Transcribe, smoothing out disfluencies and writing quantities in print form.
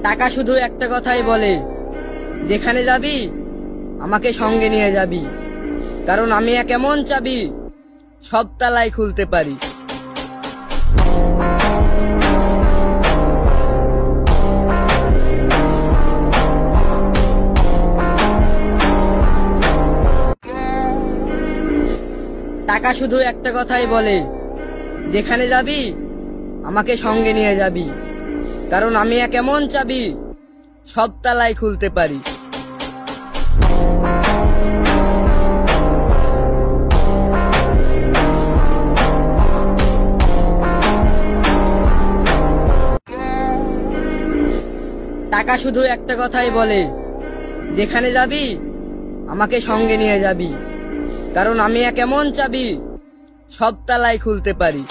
টাকা শুধু একটা কথাই বলে, যেখানে যাবি আমাকে সঙ্গে নিয়ে যাবি, কারণ আমি এক এমন চাবি সব তালাই খুলতে পারি। টাকা শুধু একটা কথাই বলে, যেখানে যাবি আমাকে সঙ্গে নিয়ে যাবি, কারণ আমি এক এমন চাবি সব তালাই খুলতে পারি। টাকা শুধু একটা কথাই বলে, যেখানে যাবি আমাকে সঙ্গে নিয়ে যাবি, কারণ আমি এক এমন চাবি সব তালাই খুলতে পারি।